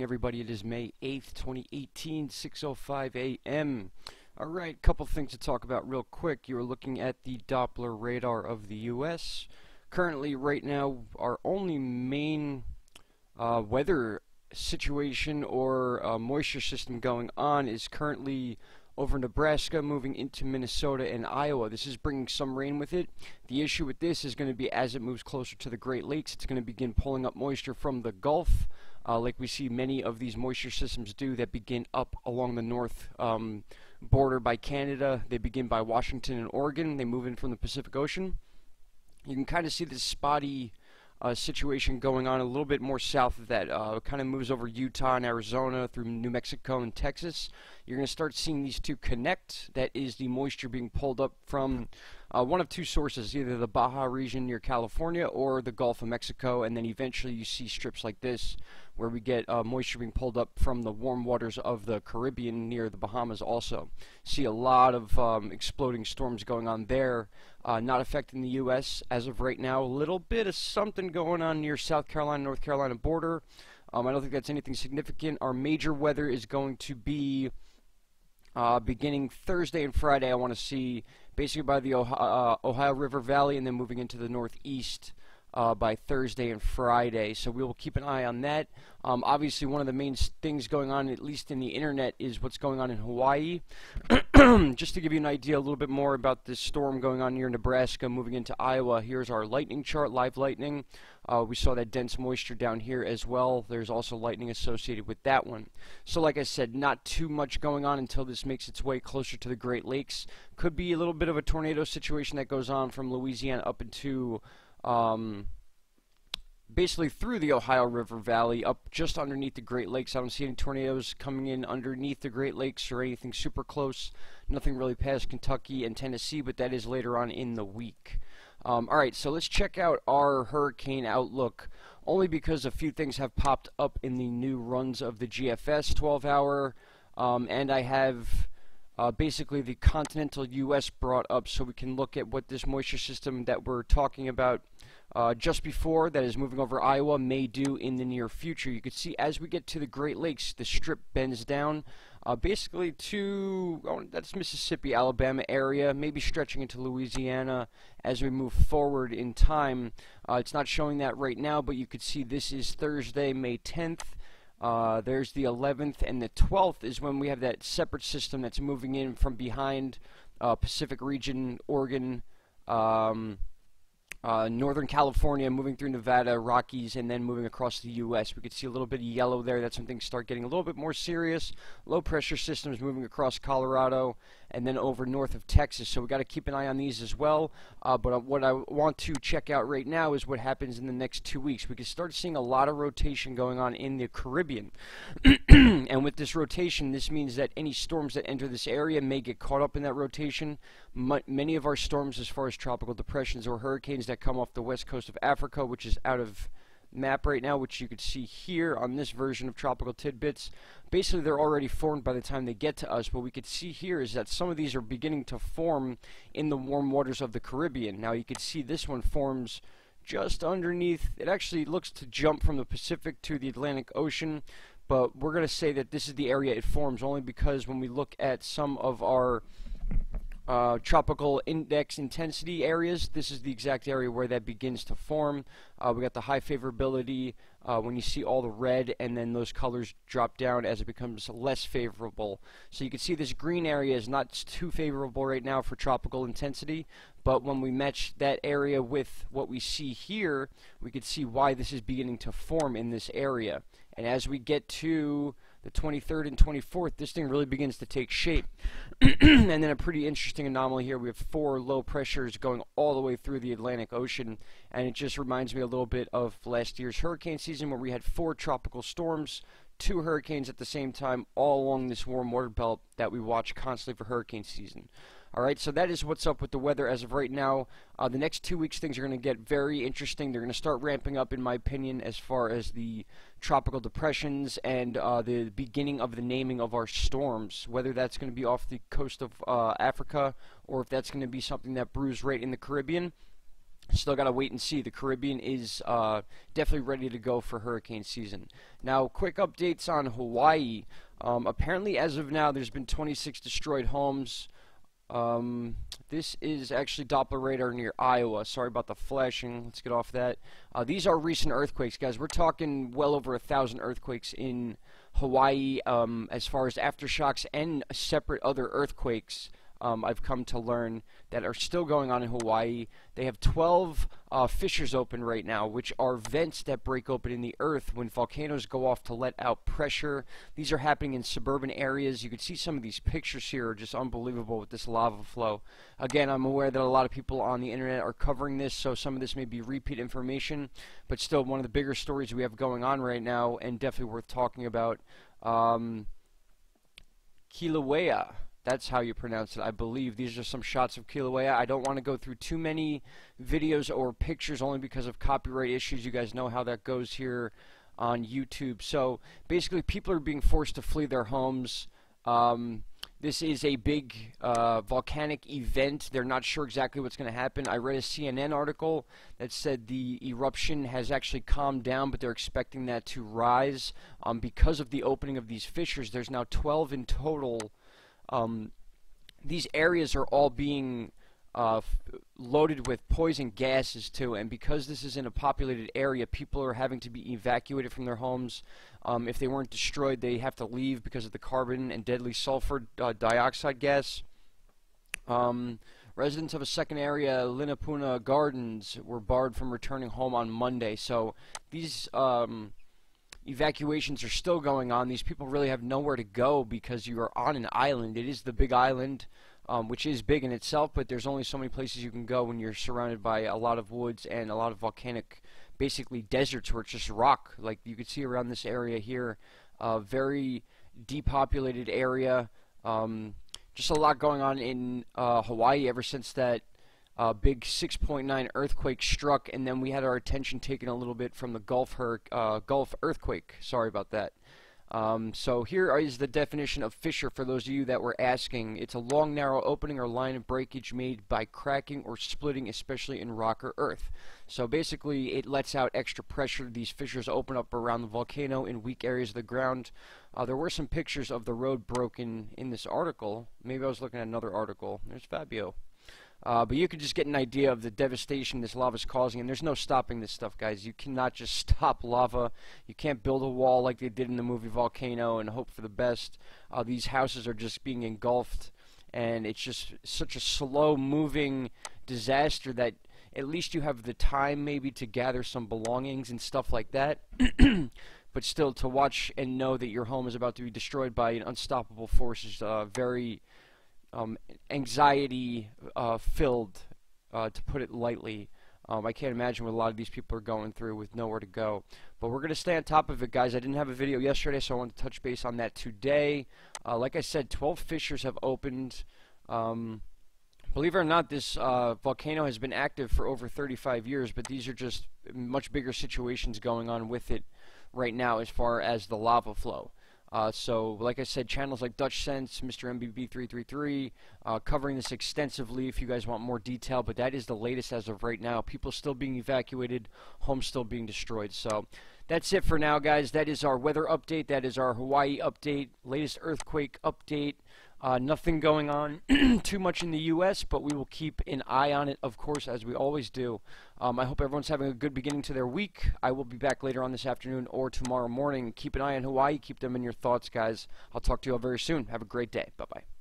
everybody. It is May 8th, 2018, 6:05 a.m. Alright, couple things to talk about real quick. You're looking at the Doppler radar of the U.S. Currently, right now, our only main weather situation or moisture system going on is currently over Nebraska, moving into Minnesota and Iowa. This is bringing some rain with it. The issue with this is going to be as it moves closer to the Great Lakes, it's going to begin pulling up moisture from the Gulf, like we see many of these moisture systems do that begin up along the north border by Canada. They begin by Washington and Oregon. They move in from the Pacific Ocean. You can kind of see this spotty situation going on a little bit more south of that. It kind of moves over Utah and Arizona through New Mexico and Texas. You're going to start seeing these two connect. That is the moisture being pulled up from one of two sources, either the Baja region near California or the Gulf of Mexico, and then eventually you see strips like this where we get moisture being pulled up from the warm waters of the Caribbean near the Bahamas also. See a lot of exploding storms going on there, not affecting the U.S. as of right now. A little bit of something going on near South Carolina, North Carolina border. I don't think that's anything significant. Our major weather is going to be beginning Thursday and Friday. I want to see basically by the Ohio River Valley and then moving into the northeast by Thursday and Friday. So we will keep an eye on that. Obviously, one of the main things going on, at least in the internet, is what's going on in Hawaii. Just to give you an idea a little bit more about this storm going on near Nebraska, moving into Iowa, here's our lightning chart, live lightning. We saw that dense moisture down here as well. There's also lightning associated with that one. So like I said, not too much going on until this makes its way closer to the Great Lakes. Could be a little bit of a tornado situation that goes on from Louisiana up into basically through the Ohio River Valley, up just underneath the Great Lakes. I don't see any tornadoes coming in underneath the Great Lakes or anything super close. Nothing really past Kentucky and Tennessee, but that is later on in the week. Alright, so let's check out our hurricane outlook, only because a few things have popped up in the new runs of the GFS 12-hour, and I have basically the continental U.S. brought up so we can look at what this moisture system that we're talking about just before, that is moving over Iowa, may do in the near future. You can see as we get to the Great Lakes, the strip bends down basically to, that's Mississippi, Alabama area, maybe stretching into Louisiana as we move forward in time. It's not showing that right now, but you could see this is Thursday, May 10th. There's the 11th, and the 12th is when we have that separate system that's moving in from behind Pacific region, Oregon, Northern California, moving through Nevada, Rockies, and then moving across the U.S. We could see a little bit of yellow there. That's when things start getting a little bit more serious. Low pressure systems moving across Colorado and then over north of Texas. So we got to keep an eye on these as well. But what I want to check out right now is what happens in the next 2 weeks. We can start seeing a lot of rotation going on in the Caribbean. And with this rotation, this means that any storms that enter this area may get caught up in that rotation. Many of our storms, as far as tropical depressions or hurricanes that come off the west coast of Africa, which is out of map right now, which you could see here on this version of Tropical Tidbits, basically they're already formed by the time they get to us. What we could see here is that some of these are beginning to form in the warm waters of the Caribbean. Now you can see this one forms just underneath. It actually looks to jump from the Pacific to the Atlantic Ocean, but we're going to say that this is the area it forms only because when we look at some of our tropical index intensity areas, this is the exact area where that begins to form. We got the high favorability when you see all the red, and then those colors drop down as it becomes less favorable. So you can see this green area is not too favorable right now for tropical intensity, but when we match that area with what we see here, we can see why this is beginning to form in this area. And as we get to the 23rd and 24th, this thing really begins to take shape. And then a pretty interesting anomaly here. We have 4 low pressures going all the way through the Atlantic Ocean, and it just reminds me a little bit of last year's hurricane season where we had 4 tropical storms, 2 hurricanes at the same time, all along this warm water belt that we watch constantly for hurricane season. Alright, so that is what's up with the weather as of right now. The next 2 weeks things are going to get very interesting. They're going to start ramping up, in my opinion, as far as the tropical depressions and the beginning of the naming of our storms, whether that's going to be off the coast of Africa or if that's going to be something that brews right in the Caribbean. Still got to wait and see. The Caribbean is definitely ready to go for hurricane season. Now, quick updates on Hawaii. Apparently, as of now, there's been 26 destroyed homes. This is actually Doppler radar near Iowa. Sorry about the flashing. Let's get off that. These are recent earthquakes, guys. We're talking well over 1,000 earthquakes in Hawaii, as far as aftershocks and separate other earthquakes. I've come to learn that are still going on in Hawaii. They have 12 fissures open right now, which are vents that break open in the earth when volcanoes go off to let out pressure. These are happening in suburban areas. You can see some of these pictures here are just unbelievable with this lava flow. Again, I'm aware that a lot of people on the internet are covering this, so some of this may be repeat information, but still one of the bigger stories we have going on right now, and definitely worth talking about. Kilauea. That's how you pronounce it, I believe. These are some shots of Kilauea. I don't want to go through too many videos or pictures only because of copyright issues. You guys know how that goes here on YouTube. So basically, people are being forced to flee their homes. This is a big volcanic event. They're not sure exactly what's going to happen. I read a CNN article that said the eruption has actually calmed down, but they're expecting that to rise. Because of the opening of these fissures, there's now 12 in total. These areas are all being loaded with poison gases too, and because this is in a populated area, people are having to be evacuated from their homes. If they weren't destroyed, they have to leave because of the carbon and deadly sulfur dioxide gas. Residents of a second area, Linapuna Gardens, were barred from returning home on Monday. So these evacuations are still going on. These people really have nowhere to go because you are on an island. It is the big island, which is big in itself, but there's only so many places you can go when you're surrounded by a lot of woods and a lot of volcanic, basically deserts where it's just rock. Like you could see around this area here, very depopulated area. Just a lot going on in Hawaii ever since that big 6.9 earthquake struck, and then we had our attention taken a little bit from the Gulf earthquake. Sorry about that. So here is the definition of fissure for those of you that were asking. It's a long, narrow opening or line of breakage made by cracking or splitting, especially in rock or earth. So basically, it lets out extra pressure. These fissures open up around the volcano in weak areas of the ground. There were some pictures of the road broken in this article. Maybe I was looking at another article. There's Fabio. But you can just get an idea of the devastation this lava is causing, and there's no stopping this stuff, guys. You cannot just stop lava. You can't build a wall like they did in the movie Volcano and hope for the best. These houses are just being engulfed, and it's just such a slow-moving disaster that at least you have the time maybe to gather some belongings and stuff like that. But still, to watch and know that your home is about to be destroyed by an unstoppable force is very anxiety filled, to put it lightly. I can't imagine what a lot of these people are going through with nowhere to go. But we're going to stay on top of it, guys. I didn't have a video yesterday, so I wanted to touch base on that today. Like I said, 12 fissures have opened. Believe it or not, this volcano has been active for over 35 years, but these are just much bigger situations going on with it right now as far as the lava flow. So, like I said, channels like Dutch Sense, Mr. MBB333, covering this extensively if you guys want more detail, but that is the latest as of right now. People still being evacuated, homes still being destroyed. So, that's it for now, guys. That is our weather update. That is our Hawaii update, latest earthquake update. Nothing going on too much in the U.S., but we will keep an eye on it, of course, as we always do. I hope everyone's having a good beginning to their week. I will be back later on this afternoon or tomorrow morning. Keep an eye on Hawaii. Keep them in your thoughts, guys. I'll talk to you all very soon. Have a great day. Bye-bye.